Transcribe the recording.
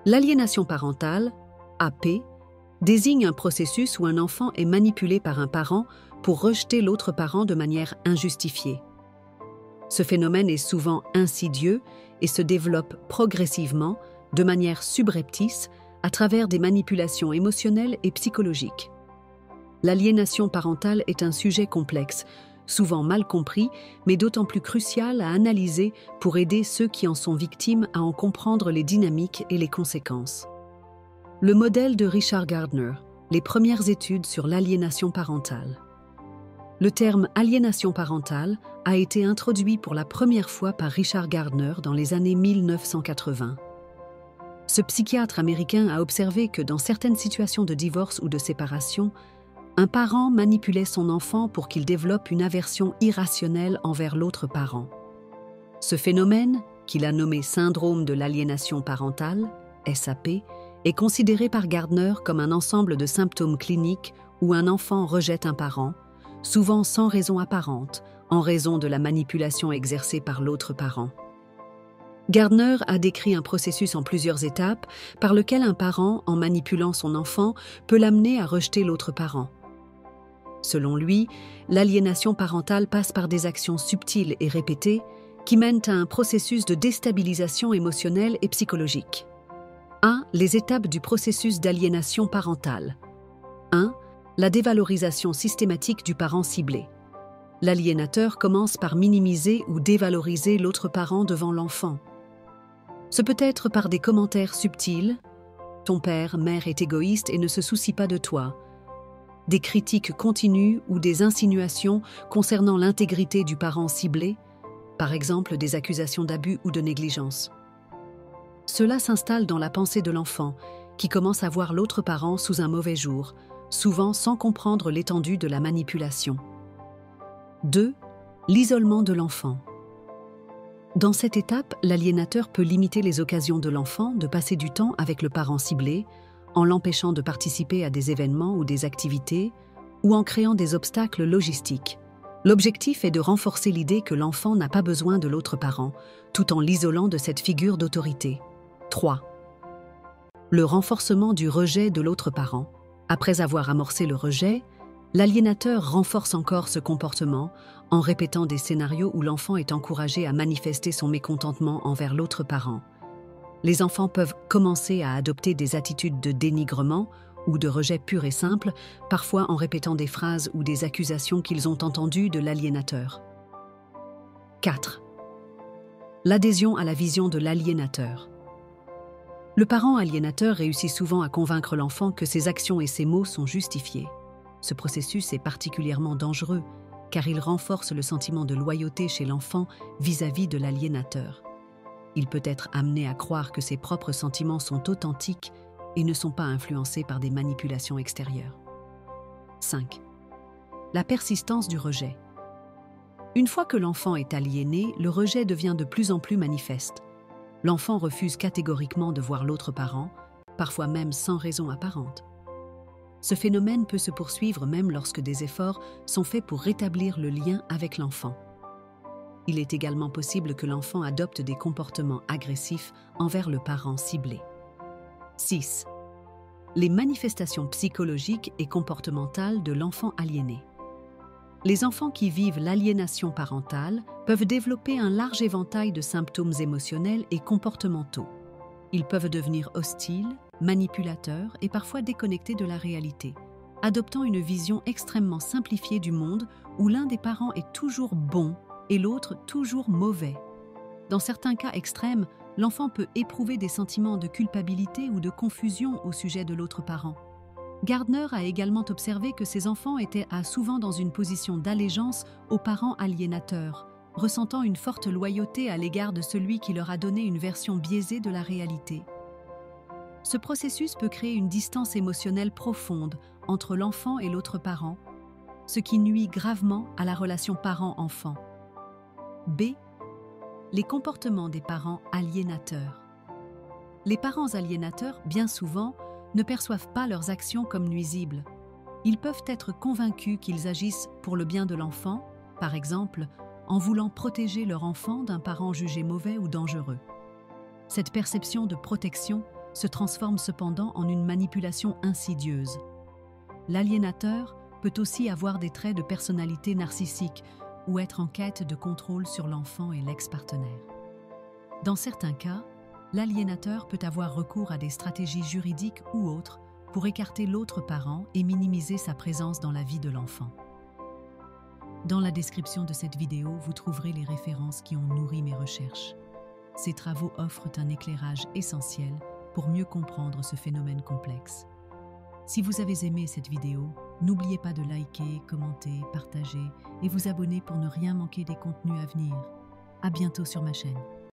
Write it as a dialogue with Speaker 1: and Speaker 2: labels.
Speaker 1: L'aliénation parentale, AP, désigne un processus où un enfant est manipulé par un parent pour rejeter l'autre parent de manière injustifiée. Ce phénomène est souvent insidieux et se développe progressivement, de manière subreptice, à travers des manipulations émotionnelles et psychologiques. L'aliénation parentale est un sujet complexe, souvent mal compris, mais d'autant plus crucial à analyser pour aider ceux qui en sont victimes à en comprendre les dynamiques et les conséquences. Le modèle de Richard Gardner, les premières études sur l'aliénation parentale. Le terme aliénation parentale a été introduit pour la première fois par Richard Gardner dans les années 1980. Ce psychiatre américain a observé que dans certaines situations de divorce ou de séparation, un parent manipulait son enfant pour qu'il développe une aversion irrationnelle envers l'autre parent. Ce phénomène, qu'il a nommé syndrome de l'aliénation parentale, SAP, est considéré par Gardner comme un ensemble de symptômes cliniques où un enfant rejette un parent, souvent sans raison apparente, en raison de la manipulation exercée par l'autre parent. Gardner a décrit un processus en plusieurs étapes par lequel un parent, en manipulant son enfant, peut l'amener à rejeter l'autre parent. Selon lui, l'aliénation parentale passe par des actions subtiles et répétées qui mènent à un processus de déstabilisation émotionnelle et psychologique. 1. Les étapes du processus d'aliénation parentale. 1. La dévalorisation systématique du parent ciblé. L'aliénateur commence par minimiser ou dévaloriser l'autre parent devant l'enfant. Ce peut être par des commentaires subtils « Ton père, mère est égoïste et ne se soucie pas de toi », des critiques continues ou des insinuations concernant l'intégrité du parent ciblé, par exemple des accusations d'abus ou de négligence. Cela s'installe dans la pensée de l'enfant, qui commence à voir l'autre parent sous un mauvais jour, souvent sans comprendre l'étendue de la manipulation. 2. L'isolement de l'enfant. Dans cette étape, l'aliénateur peut limiter les occasions de l'enfant de passer du temps avec le parent ciblé, en l'empêchant de participer à des événements ou des activités, ou en créant des obstacles logistiques. L'objectif est de renforcer l'idée que l'enfant n'a pas besoin de l'autre parent, tout en l'isolant de cette figure d'autorité. 3. Le renforcement du rejet de l'autre parent. Après avoir amorcé le rejet, l'aliénateur renforce encore ce comportement en répétant des scénarios où l'enfant est encouragé à manifester son mécontentement envers l'autre parent. Les enfants peuvent commencer à adopter des attitudes de dénigrement ou de rejet pur et simple, parfois en répétant des phrases ou des accusations qu'ils ont entendues de l'aliénateur. 4. L'adhésion à la vision de l'aliénateur. Le parent aliénateur réussit souvent à convaincre l'enfant que ses actions et ses mots sont justifiés. Ce processus est particulièrement dangereux car il renforce le sentiment de loyauté chez l'enfant vis-à-vis de l'aliénateur. Il peut être amené à croire que ses propres sentiments sont authentiques et ne sont pas influencés par des manipulations extérieures. 5. La persistance du rejet. Une fois que l'enfant est aliéné, le rejet devient de plus en plus manifeste. L'enfant refuse catégoriquement de voir l'autre parent, parfois même sans raison apparente. Ce phénomène peut se poursuivre même lorsque des efforts sont faits pour rétablir le lien avec l'enfant. Il est également possible que l'enfant adopte des comportements agressifs envers le parent ciblé. 6. Les manifestations psychologiques et comportementales de l'enfant aliéné. Les enfants qui vivent l'aliénation parentale peuvent développer un large éventail de symptômes émotionnels et comportementaux. Ils peuvent devenir hostiles, manipulateurs et parfois déconnectés de la réalité, adoptant une vision extrêmement simplifiée du monde où l'un des parents est toujours bon et l'autre toujours mauvais. Dans certains cas extrêmes, l'enfant peut éprouver des sentiments de culpabilité ou de confusion au sujet de l'autre parent. Gardner a également observé que ces enfants étaient souvent dans une position d'allégeance aux parents aliénateurs, ressentant une forte loyauté à l'égard de celui qui leur a donné une version biaisée de la réalité. Ce processus peut créer une distance émotionnelle profonde entre l'enfant et l'autre parent, ce qui nuit gravement à la relation parent-enfant. B. Les comportements des parents aliénateurs. Les parents aliénateurs, bien souvent, ne perçoivent pas leurs actions comme nuisibles. Ils peuvent être convaincus qu'ils agissent pour le bien de l'enfant, par exemple, en voulant protéger leur enfant d'un parent jugé mauvais ou dangereux. Cette perception de protection se transforme cependant en une manipulation insidieuse. L'aliénateur peut aussi avoir des traits de personnalité narcissique ou être en quête de contrôle sur l'enfant et l'ex-partenaire. Dans certains cas, l'aliénateur peut avoir recours à des stratégies juridiques ou autres pour écarter l'autre parent et minimiser sa présence dans la vie de l'enfant. Dans la description de cette vidéo, vous trouverez les références qui ont nourri mes recherches. Ces travaux offrent un éclairage essentiel pour mieux comprendre ce phénomène complexe. Si vous avez aimé cette vidéo, n'oubliez pas de liker, commenter, partager et vous abonner pour ne rien manquer des contenus à venir. À bientôt sur ma chaîne.